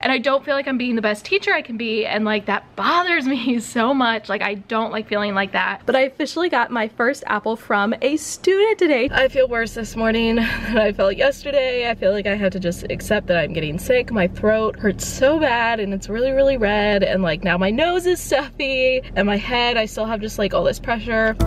and I don't feel like I'm being the best teacher I can be, and like that bothers me so much. Like I don't like feeling like that. But I officially got my first apple from a student today. I feel worse this morning than I felt yesterday. I feel like I have to just accept that I'm getting sick. My throat hurts so bad and it's really, really red, and like now my nose is stuffy, and my head, I still have just like all this pressure.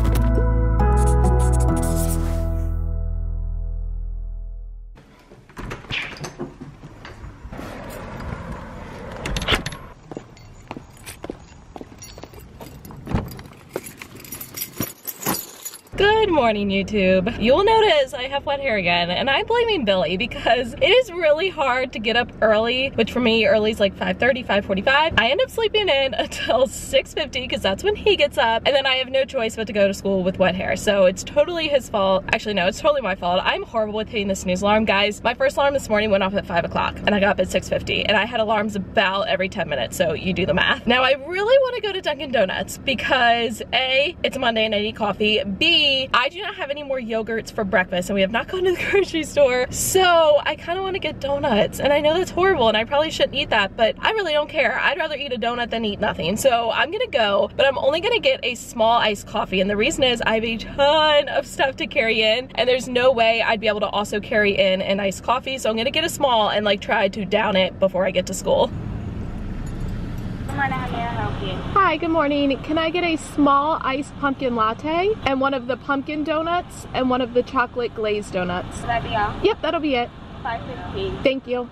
Good morning, YouTube. You'll notice I have wet hair again, and I'm blaming Billy because it is really hard to get up early, which for me, early is like 5:30, 5:45. I end up sleeping in until 6:50 because that's when he gets up, and then I have no choice but to go to school with wet hair. So it's totally his fault. Actually, no, it's totally my fault. I'm horrible with hitting the snooze alarm, guys. My first alarm this morning went off at 5 o'clock, and I got up at 6:50, and I had alarms about every 10 minutes, so you do the math. Now, I really want to go to Dunkin' Donuts because A, it's Monday and I need coffee. B, I do not have any more yogurts for breakfast, and we have not gone to the grocery store, so I kind of want to get donuts. And I know that's horrible and I probably shouldn't eat that, but I really don't care. I'd rather eat a donut than eat nothing. So I'm gonna go, but I'm only gonna get a small iced coffee, and the reason is I have a ton of stuff to carry in, and there's no way I'd be able to also carry in an iced coffee, so I'm gonna get a small and like try to down it before I get to school. How may I help you? Hi, good morning. Can I get a small iced pumpkin latte and one of the pumpkin donuts and one of the chocolate glazed donuts? Will that be all? Yep, that'll be it. $5.15. Thank you.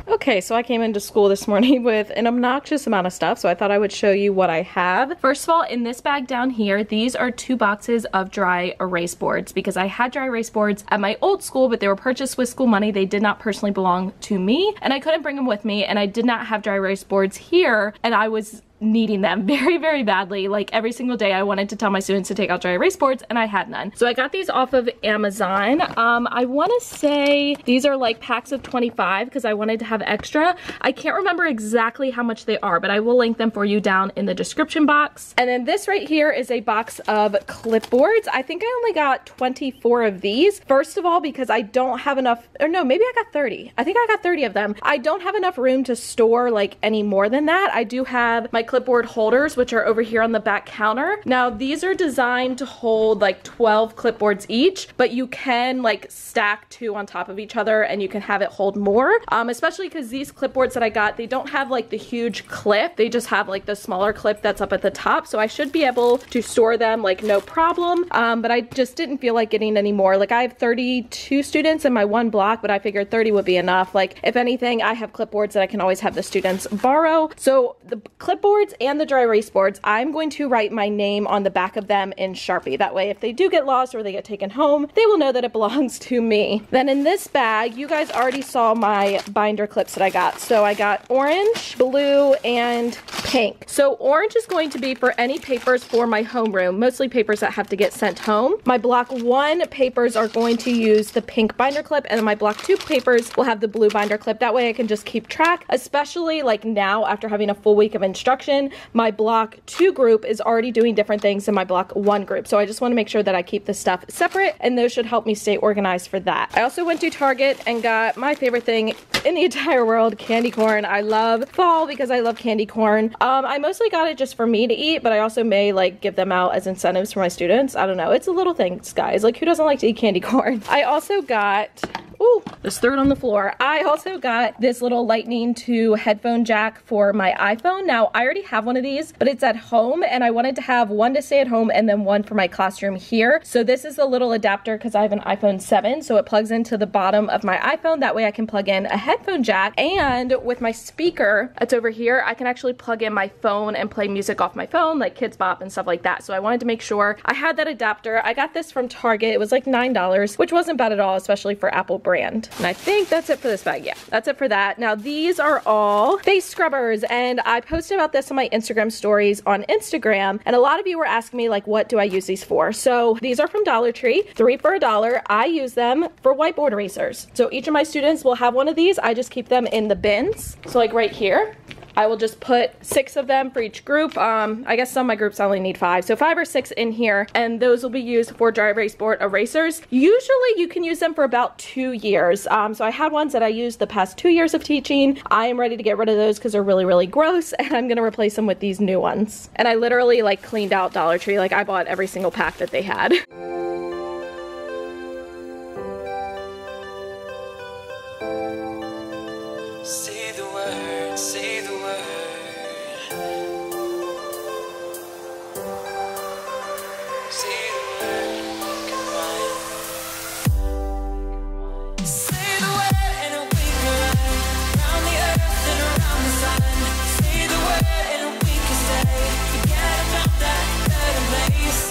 Okay, so I came into school this morning with an obnoxious amount of stuff, so I thought I would show you what I have. First of all, in this bag down here, these are 2 boxes of dry erase boards because I had dry erase boards at my old school, but they were purchased with school money. They did not personally belong to me, and I couldn't bring them with me, and I did not have dry erase boards here, and I was needing them very, very badly. Like every single day I wanted to tell my students to take out dry erase boards, and I had none. So I got these off of Amazon. I want to say these are like packs of 25 because I wanted to have extra. I can't remember exactly how much they are, but I will link them for you down in the description box. And then this right here is a box of clipboards. I think I only got 24 of these. First of all, because I don't have enough, or no, maybe I got 30. I think I got 30 of them. I don't have enough room to store like any more than that. I do have my clipboard holders, which are over here on the back counter. Now these are designed to hold like 12 clipboards each, but you can like stack 2 on top of each other and you can have it hold more, especially because these clipboards that I got, they don't have like the huge clip, they just have like the smaller clip that's up at the top, so I should be able to store them like no problem, but I just didn't feel like getting any more. Like I have 32 students in my one block, but I figured 30 would be enough. Like if anything, I have clipboards that I can always have the students borrow. So the clipboards and the dry erase boards, I'm going to write my name on the back of them in Sharpie. That way if they do get lost or they get taken home, they will know that it belongs to me. Then in this bag, you guys already saw my binder clips that I got. So I got orange, blue, and pink. So orange is going to be for any papers for my homeroom, mostly papers that have to get sent home. My block 1 papers are going to use the pink binder clip, and then my block 2 papers will have the blue binder clip. That way I can just keep track, especially like now after having a full week of instruction. My block 2 group is already doing different things than my block 1 group, so I just want to make sure that I keep the stuff separate, and those should help me stay organized for that. I also went to Target and got my favorite thing in the entire world, candy corn. I love fall because I love candy corn. I mostly got it just for me to eat, but I also may like give them out as incentives for my students. I don't know, it's a little thing, guys. Like who doesn't like to eat candy corn? I also got, ooh, just threw it on the floor. I also got this little lightning to headphone jack for my iPhone. Now I already have one of these, but it's at home, and I wanted to have one to stay at home and then one for my classroom here. So this is the little adapter because I have an iPhone 7, so it plugs into the bottom of my iPhone. That way I can plug in a headphone jack, and with my speaker that's over here, I can actually plug in my phone and play music off my phone, like Kids Bop and stuff like that. So I wanted to make sure I had that adapter. I got this from Target. It was like $9, which wasn't bad at all, especially for Apple brand. And I think that's it for this bag. Yeah, that's it for that. Now these are all face scrubbers, and I posted about this on my Instagram stories on Instagram, and a lot of you were asking me like, what do I use these for? So these are from Dollar Tree, 3 for $1. I use them for whiteboard erasers. So each of my students will have one of these. I just keep them in the bins. So like right here, I will just put 6 of them for each group. I guess some of my groups only need 5, so 5 or 6 in here, and those will be used for dry erase board erasers. Usually you can use them for about 2 years. So I had ones that I used the past 2 years of teaching. I am ready to get rid of those because they're really, really gross, and I'm gonna replace them with these new ones. And I literally like cleaned out Dollar Tree. Like I bought every single pack that they had. Say the word, say the word. Say the word, goodbye. Say the word and we can run around the earth and around the sun. Say the word and we can stay. Forget about that better place.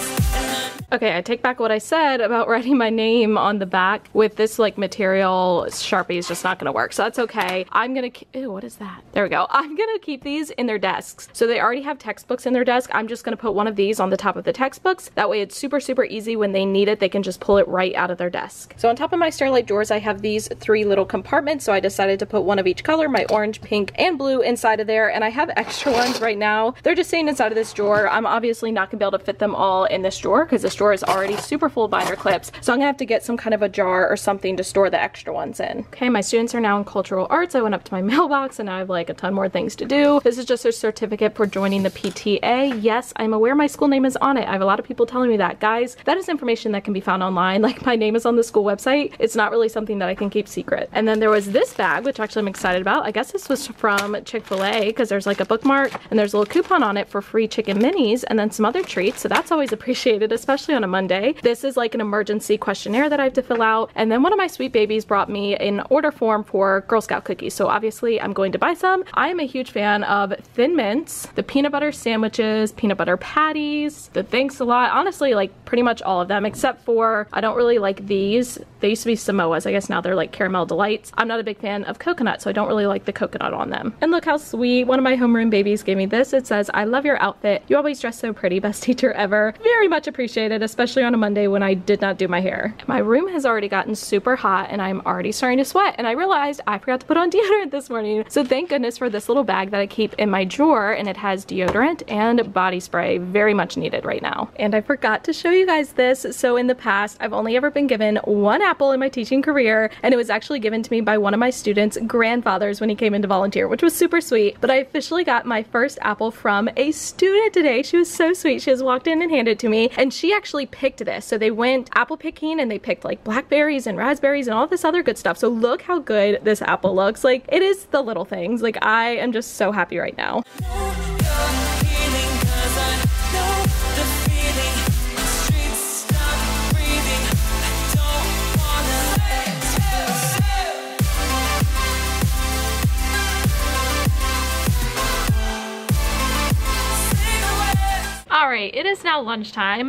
Okay, I take back what I said about writing my name on the back. With this like material, Sharpie is just not gonna work, so that's okay. I'm gonna, ew, what is that? There we go. I'm gonna keep these in their desks. So they already have textbooks in their desk. I'm just gonna put one of these on the top of the textbooks. That way it's super, super easy. When they need it, they can just pull it right out of their desk. So on top of my Starlight drawers, I have these 3 little compartments. So I decided to put one of each color, my orange, pink, and blue inside of there. And I have extra ones right now. They're just staying inside of this drawer. I'm obviously not gonna be able to fit them all in this drawer because this drawer is already super full of binder clips, so I'm gonna have to get some kind of a jar or something to store the extra ones in. Okay, my students are now in cultural arts. I went up to my mailbox and now I have like a ton more things to do. This is just a certificate for joining the PTA. Yes, I'm aware my school name is on it. I have a lot of people telling me that. Guys, that is information that can be found online. Like my name is on the school website. It's not really something that I can keep secret. And then there was this bag, which actually I'm excited about. I guess this was from Chick-fil-A because there's like a bookmark and there's a little coupon on it for free chicken minis and then some other treats. So that's always appreciated, especially on a Monday. This is like an emergency questionnaire that I have to fill out. And then one of my sweet babies brought me an order form for Girl Scout cookies. So obviously I'm going to buy some. I am a huge fan of Thin Mints, the peanut butter sandwiches, peanut butter patties, the Thanks a Lot. Honestly, like pretty much all of them, except for I don't really like these. They used to be Samoas. I guess now they're like Caramel Delights. I'm not a big fan of coconut, so I don't really like the coconut on them. And look how sweet. One of my homeroom babies gave me this. It says, "I love your outfit. You always dress so pretty. Best teacher ever." Very much appreciated, especially on a Monday when I did not do my hair. My room has already gotten super hot and I'm already starting to sweat, and I realized I forgot to put on deodorant this morning. So thank goodness for this little bag that I keep in my drawer, and it has deodorant and body spray. Very much needed right now. And I forgot to show you guys this. So in the past, I've only ever been given 1 apple in my teaching career, and it was actually given to me by one of my students' grandfathers when he came in to volunteer, which was super sweet. But I officially got my first apple from a student today. She was so sweet. She just walked in and handed it to me, and she actually picked this. So they went apple picking and they picked like blackberries and raspberries and all this other good stuff. So look how good this apple looks. Like, it is the little things. Like, I am just so happy right now. Alright, it is now lunchtime.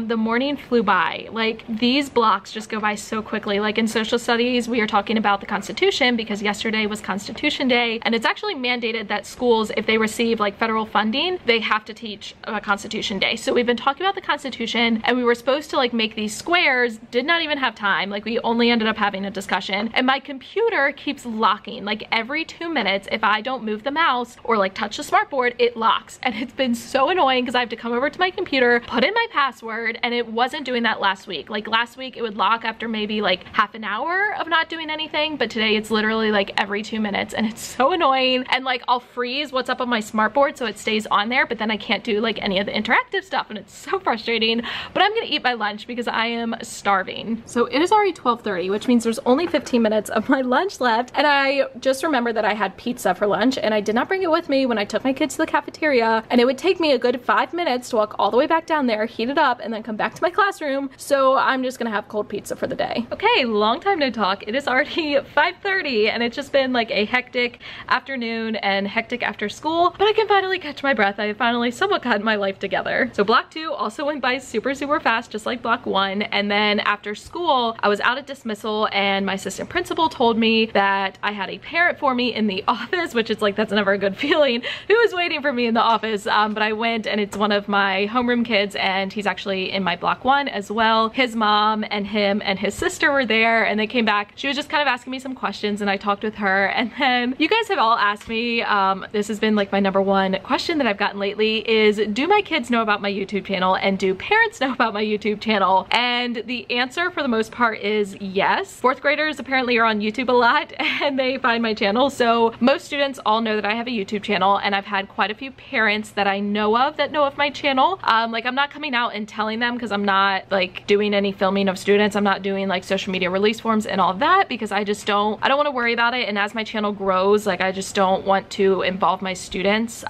The morning flew by. Like, these blocks just go by so quickly. Like in social studies, we are talking about the Constitution because yesterday was Constitution Day, and it's actually mandated that schools, if they receive like federal funding, they have to teach about Constitution Day. So we've been talking about the Constitution, and we were supposed to like make these squares, did not even have time. Like, we only ended up having a discussion, and my computer keeps locking. Like every 2 minutes, if I don't move the mouse or like touch the smartboard, it locks. And it's been so annoying because I have to come over to my computer, put in my password, and it wasn't doing that last week. Like last week it would lock after maybe like half an hour of not doing anything, but today it's literally like every 2 minutes, and it's so annoying. And like, I'll freeze what's up on my smartboard so it stays on there, but then I can't do like any of the interactive stuff, and it's so frustrating. But I'm gonna eat my lunch because I am starving. So it is already 12:30, which means there's only 15 minutes of my lunch left, and I just remembered that I had pizza for lunch and I did not bring it with me when I took my kids to the cafeteria, and it would take me a good 5 minutes to walk all the way back down there, heat it up, and then come back to my classroom. So I'm just gonna have cold pizza for the day. Okay, long time no talk. It is already 5:30 and it's just been like a hectic afternoon and hectic after school, but I can finally catch my breath. I have finally somewhat gotten my life together. So block 2 also went by super, super fast, just like block 1. And then after school, I was out at dismissal and my assistant principal told me that I had a parent for me in the office, which is like, that's never a good feeling. Who was waiting for me in the office? But I went, and it's one of my homeroom kids, and he's actually in my block 1 as well. His mom and him and his sister were there, and they came back. She was just kind of asking me some questions, and I talked with her. And then you guys have all asked me, this has been like my #1 question that I've gotten lately, is do my kids know about my YouTube channel, and do parents know about my YouTube channel? And the answer for the most part is yes. 4th graders apparently are on YouTube a lot, and they find my channel. So most students all know that I have a YouTube channel, and I've had quite a few parents that I know of my channel. Like, I'm not coming out and telling them, because I'm not like doing any filming of students. I'm not doing like social media release forms and all of that, because I don't want to worry about it. And as my channel grows, like, I just don't want to involve my students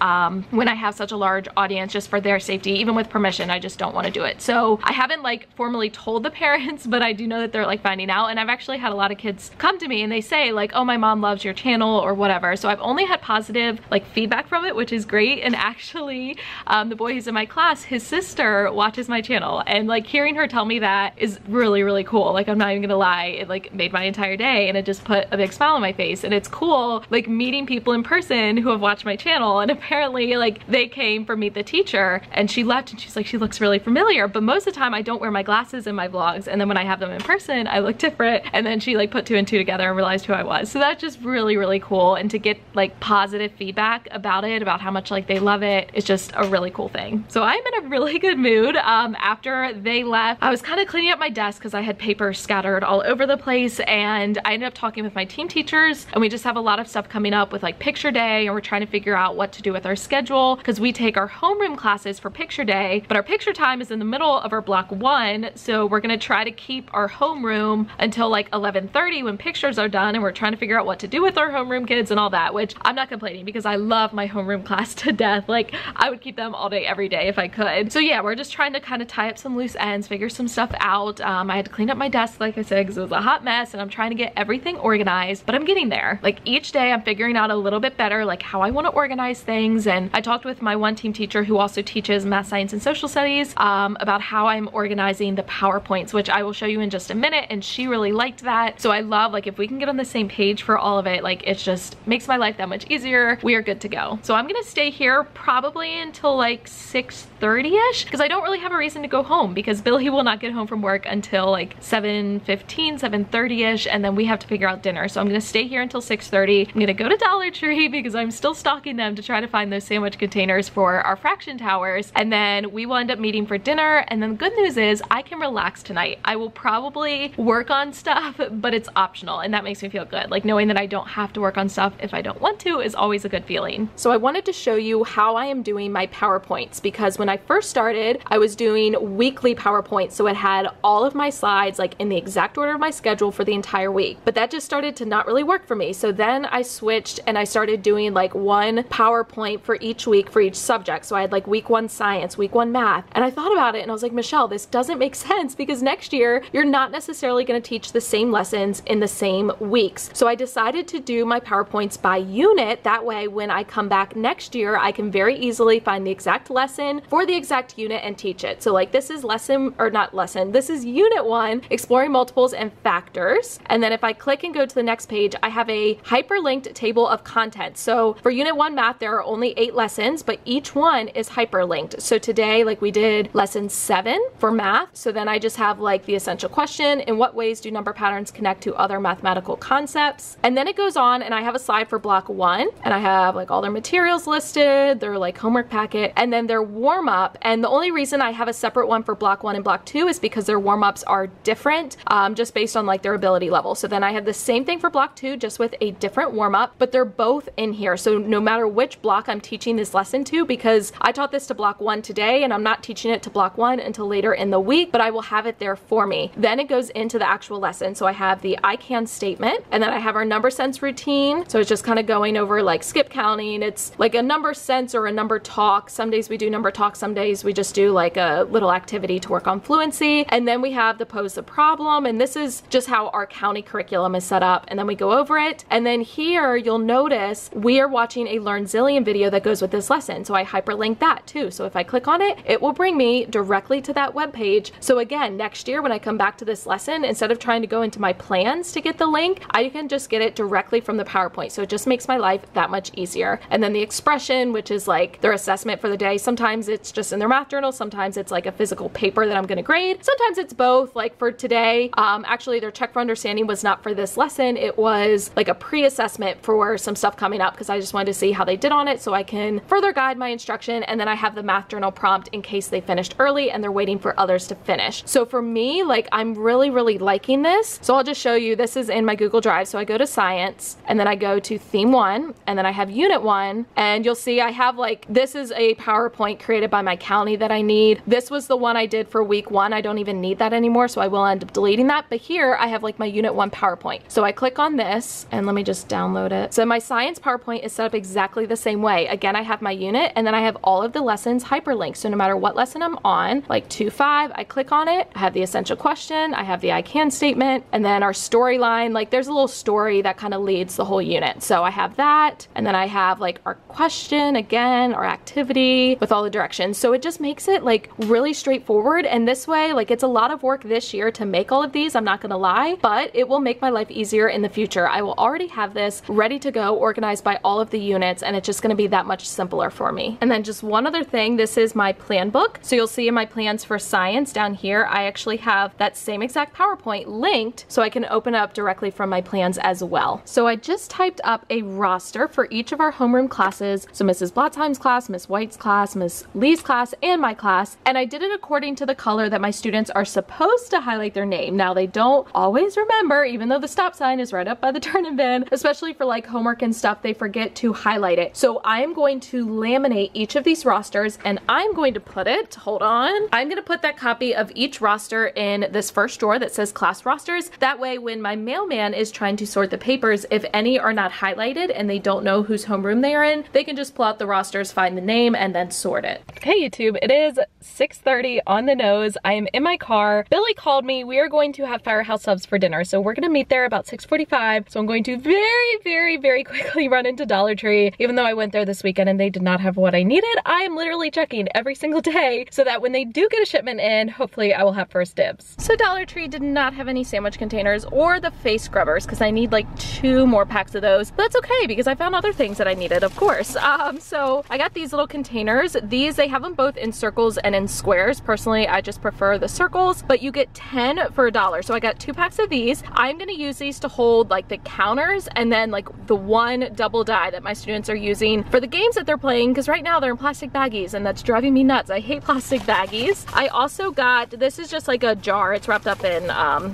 when I have such a large audience, just for their safety. Even with permission, I just don't want to do it. So I haven't like formally told the parents, but I do know that they're like finding out. And I've actually had a lot of kids come to me and they say like, oh, my mom loves your channel or whatever. So I've only had positive like feedback from it, which is great. And actually the boy who's in my class, his sister watches my channel, and like hearing her tell me that is really, really cool. Like, I'm not even gonna lie, it like made my entire day, and it just put a big smile on my face. And it's cool like meeting people in person who have watched my channel. And apparently like they came for Meet the Teacher, and she left and she's like, she looks really familiar, but most of the time I don't wear my glasses in my vlogs, and then when I have them in person I look different. And then she like put 2 and 2 together and realized who I was. So that's just really, really cool. And to get like positive feedback about it, about how much like they love it, it's just a really cool thing. So I'm in a really good mood. After they left, I was kind of cleaning up my desk because I had paper scattered all over the place, and I ended up talking with my team teachers, and we just have a lot of stuff coming up with like picture day, and we're trying to figure out what to do with our schedule, because we take our homeroom classes for picture day, but our picture time is in the middle of our block 1. So we're gonna try to keep our homeroom until like 11:30 when pictures are done, and we're trying to figure out what to do with our homeroom kids and all that, which I'm not complaining because I love my homeroom class to death. Like, I would keep them all day every day if I could. So yeah, we're just trying to kind of tie up some loose ends, figure some stuff out. I had to clean up my desk, like I said, because it was a hot mess, and I'm trying to get everything organized, but I'm getting there. Like, each day I'm figuring out a little bit better like how I want to organize things. And I talked with my one team teacher who also teaches math, science, and social studies about how I'm organizing the PowerPoints, which I will show you in just a minute, and she really liked that. So I love, like, if we can get on the same page for all of it, like, it just makes my life that much easier. We are good to go. So I'm gonna stay here probably until like 6:30ish, because I don't really have a reason to go home, because Billy will not get home from work until like 7:15, 7:30ish, and then we have to figure out dinner. So I'm gonna stay here until 6:30. I'm gonna go to Dollar Tree because I'm still stocking them to try to find those sandwich containers for our fraction towers, and then we will end up meeting for dinner. And then the good news is I can relax tonight. I will probably work on stuff, but it's optional, and that makes me feel good. Like, knowing that I don't have to work on stuff if I don't want to is always a good feeling. So I wanted to show you how I am doing my PowerPoints, because when I first started, I was doing weekly PowerPoints, so it had all of my slides like in the exact order of my schedule for the entire week. But that just started to not really work for me. So then I switched and I started doing like one PowerPoint for each week for each subject. So I had like week 1 science, week 1 math, and I thought about it and I was like, Michelle, this doesn't make sense, because next year you're not necessarily going to teach the same lessons in the same weeks. So I decided to do my PowerPoints by unit. That way when I come back next year, I can very easily find the exact lesson for the exact unit and teach it. So like, this is this is unit 1, exploring multiples and factors. And then if I click and go to the next page, I have a hyperlinked table of content. So for unit 1 math, there are only 8 lessons, but each one is hyperlinked. So today, like, we did lesson 7 for math. So then I just have like the essential question: in what ways do number patterns connect to other mathematical concepts? And then it goes on, and I have a slide for block 1, and I have like all their materials listed, their like homework packet, and then their warm up. And the only reason I have a separate one for block 1 and block 2 is because their warm ups are different, just based on like their ability level. So then I have the same thing for block 2, just with a different warm up, but they're both in here. So no matter which block I'm teaching this lesson to, because I taught this to block 1 today, and I'm not teaching it to block 1 until later in the week, but I will have it there for me. Then it goes into the actual lesson. So I have the I can statement, and then I have our number sense routine. So it's just kind of going over like skip counting. It's like a number sense or a number talk. Some days we do number talk, some days we just do like a little activity to work on fluency. And then we have the pose the problem, and this is just how our county curriculum is set up, and then we go over it. And then here you'll notice we are watching a Learn Zillion video that goes with this lesson, so I hyperlink that too. So if I click on it, it will bring me directly to that web page. So again, next year when I come back to this lesson, instead of trying to go into my plans to get the link, I can just get it directly from the PowerPoint. So it just makes my life that much easier. And then the expression, which is like their assessment for the day. Sometimes Sometimes it's just in their math journal. Sometimes it's like a physical paper that I'm gonna grade. Sometimes it's both. Like for today, actually their check for understanding was not for this lesson. It was like a pre-assessment for some stuff coming up because I just wanted to see how they did on it so I can further guide my instruction. And then I have the math journal prompt in case they finished early and they're waiting for others to finish. So for me, like I'm really liking this. So I'll just show you, this is in my Google Drive. So I go to science and then I go to theme 1 and then I have unit 1 and you'll see I have like, this is a PowerPoint created by my county that I need. This was the one I did for week 1. I don't even need that anymore, so I will end up deleting that. But here I have like my unit 1 PowerPoint. So I click on this and let me just download it. So my science PowerPoint is set up exactly the same way. Again, I have my unit and then I have all of the lessons hyperlinked. So no matter what lesson I'm on, like 2.5, I click on it, I have the essential question, I have the I can statement, and then our storyline, like there's a little story that kind of leads the whole unit. So I have that, and then I have like our question again, our activity with all the directions. So it just makes it like really straightforward. And this way, like it's a lot of work this year to make all of these, I'm not gonna lie, but it will make my life easier in the future. I will already have this ready to go, organized by all of the units, and it's just gonna be that much simpler for me. And then just one other thing, this is my plan book. So you'll see in my plans for science down here, I actually have that same exact PowerPoint linked so I can open up directly from my plans as well. So I just typed up a roster for each of our homeroom classes. So Mrs. Blotzheim's class, Miss White's class, Miss Lee's class, and my class. And I did it according to the color that my students are supposed to highlight their name. Now they don't always remember, even though the stop sign is right up by the turn-in bin, especially for like homework and stuff, they forget to highlight it. So I am going to laminate each of these rosters and I'm going to put it, hold on, I'm gonna put that copy of each roster in this first drawer that says class rosters. That way when my mailman is trying to sort the papers, if any are not highlighted and they don't know whose homeroom they are in, they can just pull out the rosters, find the name, and then sort it. Hey YouTube, it is 6:30 on the nose. I am in my car. Billy called me. We are going to have Firehouse Subs for dinner. So we're gonna meet there about 6:45. So I'm going to very quickly run into Dollar Tree. Even though I went there this weekend and they did not have what I needed, I am literally checking every single day so that when they do get a shipment in, hopefully I will have first dibs. So Dollar Tree did not have any sandwich containers or the face scrubbers because I need like 2 more packs of those. But that's okay because I found other things that I needed, of course. So I got these little containers. These, they have them both in circles and in squares. Personally, I just prefer the circles, but you get 10 for $1. So I got 2 packs of these. I'm gonna use these to hold like the counters and then like the one double die that my students are using for the games that they're playing, because right now they're in plastic baggies and that's driving me nuts. I hate plastic baggies. I also got, this is just like a jar. It's wrapped up in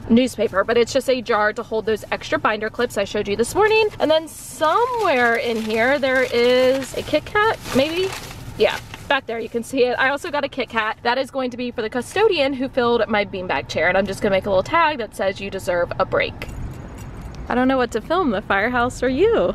newspaper, but it's just a jar to hold those extra binder clips I showed you this morning. And then somewhere in here, there is a Kit Kat, maybe? Yeah. Back there you can see it. I also got a Kit Kat. That is going to be for the custodian who filled my beanbag chair, and I'm just gonna make a little tag that says you deserve a break. I don't know what to film, the firehouse or you.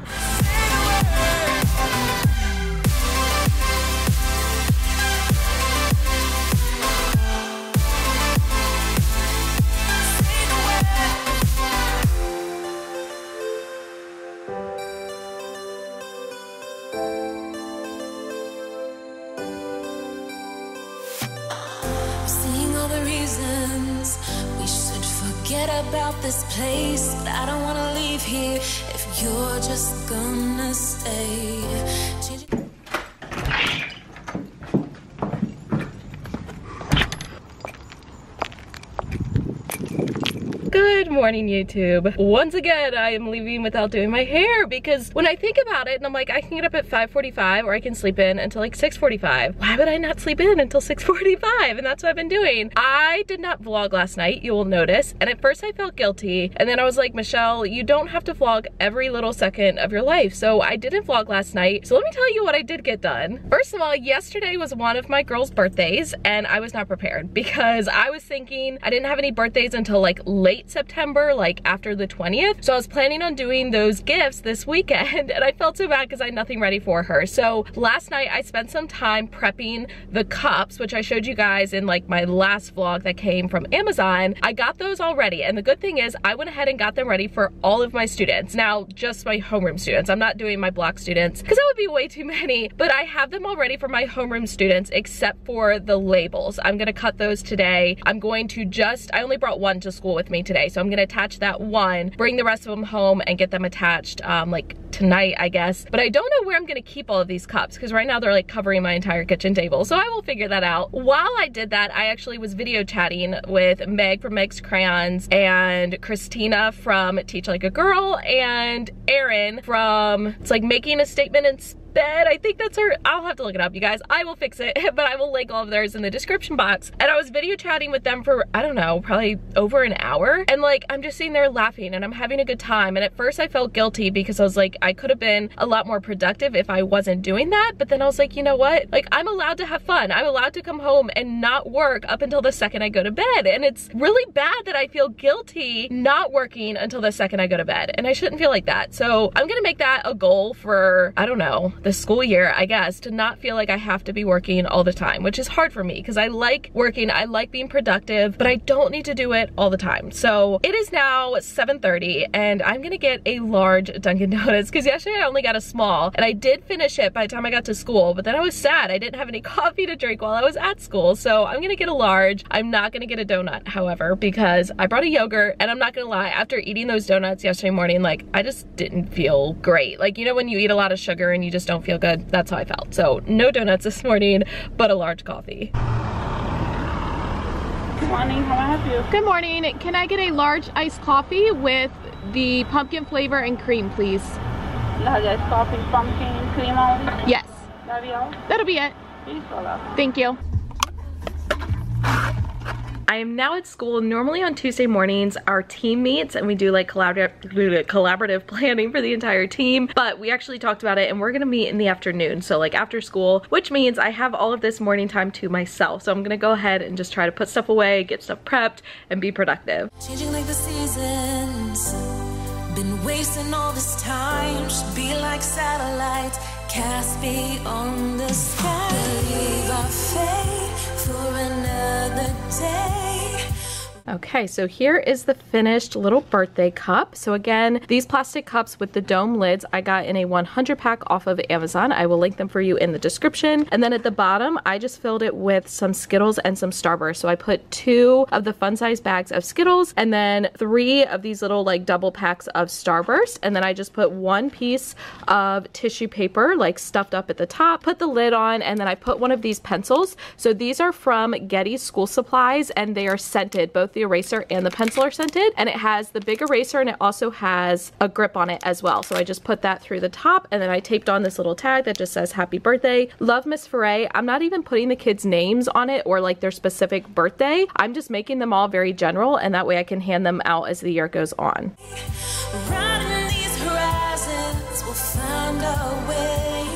About this place, but I don't wanna leave here if you're just gonna stay. Good morning, YouTube. Once again, I am leaving without doing my hair because when I think about it, and I'm like, I can get up at 5:45 or I can sleep in until like 6:45. Why would I not sleep in until 6:45? And that's what I've been doing. I did not vlog last night, you will notice. And at first I felt guilty. And then I was like, Michelle, you don't have to vlog every little second of your life. So I didn't vlog last night. So let me tell you what I did get done. First of all, yesterday was one of my girls' birthdays and I was not prepared because I was thinking I didn't have any birthdays until like late September, like after the 20th. So I was planning on doing those gifts this weekend and I felt so bad because I had nothing ready for her. So last night I spent some time prepping the cups, which I showed you guys in like my last vlog that came from Amazon. I got those all ready. And the good thing is I went ahead and got them ready for all of my students. Now, just my homeroom students. I'm not doing my block students because that would be way too many, but I have them all ready for my homeroom students except for the labels. I'm gonna cut those today. I'm going to I only brought one to school with me today. So I'm gonna can attach that one, bring the rest of them home and get them attached like tonight, I guess. But I don't know where I'm gonna keep all of these cups because right now they're like covering my entire kitchen table. So I will figure that out. While I did that, I actually was video chatting with Meg from MEGSCRAYONS and Christina from Teach Like a Girl and Erin from, it's like Making a Statement in Sped. I think that's her. I'll have to look it up, you guys. I will fix it, but I will link all of theirs in the description box. And I was video chatting with them for, I don't know, probably over an hour. And like, I'm just sitting there laughing and I'm having a good time. And at first I felt guilty because I was like, I could have been a lot more productive if I wasn't doing that. But then I was like, you know what? Like, I'm allowed to have fun. I'm allowed to come home and not work up until the second I go to bed. And it's really bad that I feel guilty not working until the second I go to bed. And I shouldn't feel like that. So I'm gonna make that a goal for, I don't know, the school year, I guess, to not feel like I have to be working all the time, which is hard for me because I like working, I like being productive, but I don't need to do it all the time. So it is now 7:30 and I'm gonna get a large Dunkin' Donuts because yesterday I only got a small and I did finish it by the time I got to school, but then I was sad. I didn't have any coffee to drink while I was at school. So I'm gonna get a large. I'm not gonna get a donut, however, because I brought a yogurt and I'm not gonna lie, after eating those donuts yesterday morning, like I just didn't feel great. Like, you know, when you eat a lot of sugar and you just don't feel good, that's how I felt. So no donuts this morning, but a large coffee. Good morning, how may I help you? Good morning. Can I get a large iced coffee with the pumpkin flavor and cream, please? Large iced coffee, pumpkin, cream only? Yes. That'll be all? That'll be it. Please hold up. Thank you. I am now at school. Normally on Tuesday mornings, our team meets and we do like collaborative planning for the entire team, but we actually talked about it and we're gonna meet in the afternoon. So like after school, which means I have all of this morning time to myself. So I'm gonna go ahead and just try to put stuff away, get stuff prepped, and be productive. Changing like the seasons. Been wasting all this time. Should be like satellites cast beyond the sky. Believe our fate for another day. Okay, so here is the finished little birthday cup. So again, these plastic cups with the dome lids I got in a 100 pack off of Amazon. I will link them for you in the description. And then at the bottom, I just filled it with some Skittles and some Starburst. So I put 2 of the fun size bags of Skittles and then 3 of these little like double packs of Starburst. And then I just put 1 piece of tissue paper like stuffed up at the top, put the lid on, and then I put one of these pencils. So these are from Getty's School Supplies and they are scented. Both the eraser and the pencil are scented, and it has the big eraser and it also has a grip on it as well. So I just put that through the top and then I taped on this little tag that just says happy birthday. Love, Miss Ferré. I'm not even putting the kids' names on it or like their specific birthday. I'm just making them all very general and that way I can hand them out as the year goes on. Riding these horizons, we'll find our way.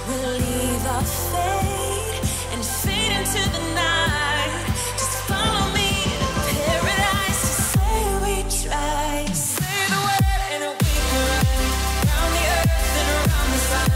We'll leave our fate and fade into the night. Just follow me to paradise. Just say we try. Say the word and we can run around the earth and around the sun.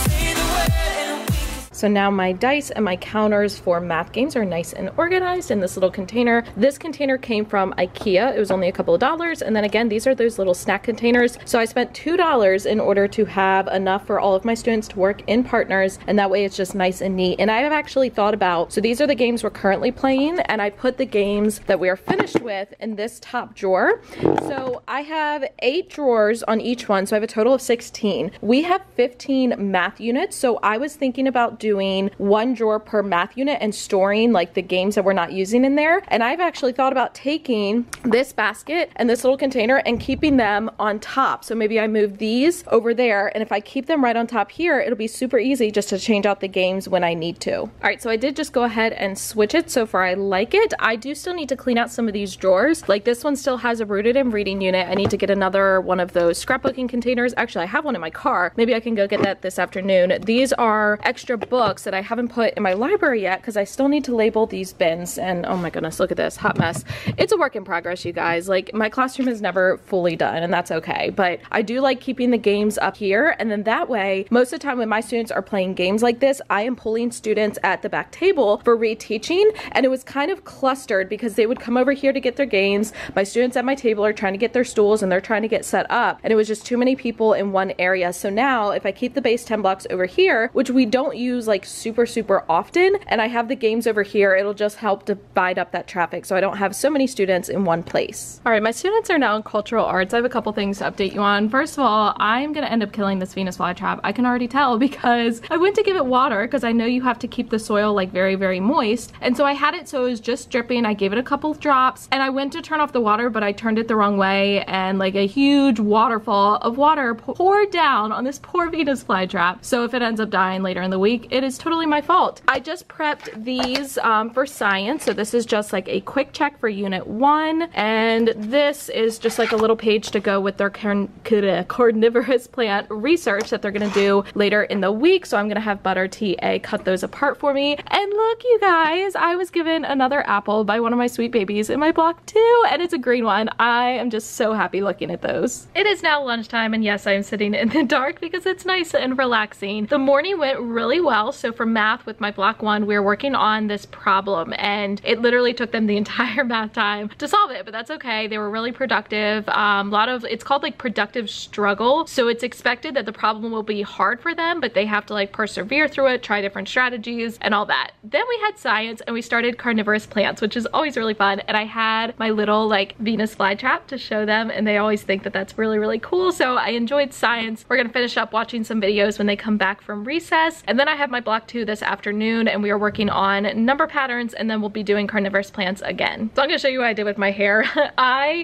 Say the word and we can. So now my dice and my counters for math games are nice and organized in this little container. This container came from IKEA. It was only a couple of dollars. And then again, these are those little snack containers. So I spent $2 in order to have enough for all of my students to work in partners. And that way it's just nice and neat. And I have actually thought about, so these are the games we're currently playing. And I put the games that we are finished with in this top drawer. So I have 8 drawers on each one. So I have a total of 16. We have 15 math units. So I was thinking about doing 1 drawer per math unit and storing like the games that we're not using in there. And I've actually thought about taking this basket and this little container and keeping them on top. So maybe I move these over there, and if I keep them right on top here, it'll be super easy just to change out the games when I need to. All right, so I did just go ahead and switch it. So far I like it. I do still need to clean out some of these drawers. Like this one still has a rooted in reading unit. I need to get another one of those scrapbooking containers. Actually, I have one in my car. Maybe I can go get that this afternoon. These are extra books that I haven't put in my library yet because I still need to label these bins. And oh my goodness, look at this hot mess. It's a work in progress, you guys. Like my classroom is never fully done, and that's okay. But I do like keeping the games up here, and then that way, most of the time when my students are playing games like this, I am pulling students at the back table for reteaching, and it was kind of clustered because they would come over here to get their games. My students at my table are trying to get their stools and they're trying to get set up, and it was just too many people in one area. So now if I keep the base 10 blocks over here, which we don't use classes like super often, and I have the games over here. It'll just help divide up that traffic so I don't have so many students in one place. All right, my students are now in cultural arts. I have a couple things to update you on. First of all, I'm gonna end up killing this Venus flytrap. I can already tell because I went to give it water because I know you have to keep the soil like very moist, and so I had it so it was just dripping. I gave it a couple of drops and I went to turn off the water, but I turned it the wrong way, and like a huge waterfall of water poured down on this poor Venus flytrap. So if it ends up dying later in the week, it is totally my fault. I just prepped these for science. So this is just like a quick check for unit 1, and this is just like a little page to go with their carnivorous plant research that they're gonna do later in the week. So I'm gonna have Butter TA cut those apart for me. And look, you guys, I was given another apple by one of my sweet babies in my block too, and it's a green one. I am just so happy looking at those. It is now lunchtime, and yes, I am sitting in the dark because it's nice and relaxing. The morning went really well. So for math with my block 1, we were working on this problem, and it literally took them the entire math time to solve it, but that's okay. They were really productive. It's called like productive struggle. So it's expected that the problem will be hard for them, but they have to like persevere through it, try different strategies and all that. Then we had science, and we started carnivorous plants, which is always really fun. And I had my little like Venus flytrap to show them, and they always think that that's really cool. So I enjoyed science. We're gonna finish up watching some videos when they come back from recess, and then I have my block 2 this afternoon, and we are working on number patterns, and then we'll be doing carnivorous plants again. So I'm gonna show you what I did with my hair.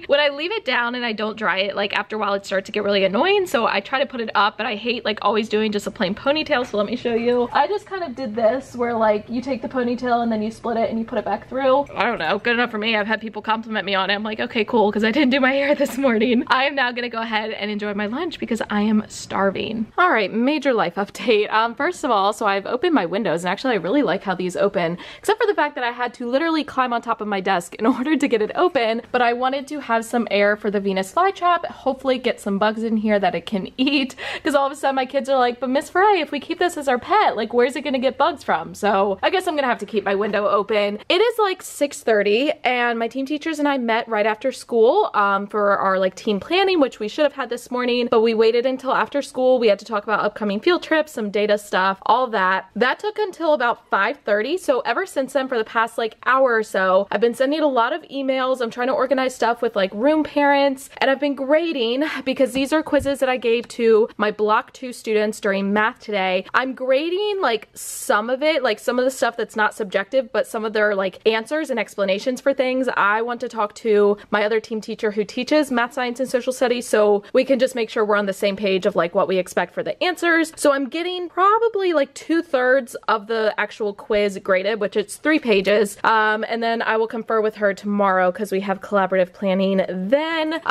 When I leave it down and I don't dry it, like after a while it starts to get really annoying, so I try to put it up, but I hate like always doing just a plain ponytail. So let me show you. I just kind of did this where like you take the ponytail and then you split it and you put it back through. I don't know, good enough for me. I've had people compliment me on it. I'm like, okay, cool, because I didn't do my hair this morning. I am now gonna go ahead and enjoy my lunch because I am starving. All right, major life update. First of all, so I've opened my windows, and actually I really like how these open, except for the fact that I had to literally climb on top of my desk in order to get it open, but I wanted to have some air for the Venus flytrap, hopefully get some bugs in here that it can eat, because all of a sudden my kids are like, but Miss Ferré, if we keep this as our pet, like where's it gonna get bugs from? So I guess I'm gonna have to keep my window open. It is like 6:30, and my team teachers and I met right after school for our like team planning, which we should have had this morning, but we waited until after school. We had to talk about upcoming field trips, some data stuff, all that. That took until about 5:30. So ever since then, for the past like hour or so, I've been sending a lot of emails. I'm trying to organize stuff with like room parents, and I've been grading because these are quizzes that I gave to my block 2 students during math today. I'm grading like some of it, like some of the stuff that's not subjective, but some of their like answers and explanations for things. I want to talk to my other team teacher who teaches math, science, and social studies, so we can just make sure we're on the same page of like what we expect for the answers. So I'm getting probably like 2/3 of the actual quiz graded, which it's 3 pages. And then I will confer with her tomorrow because we have collaborative planning then.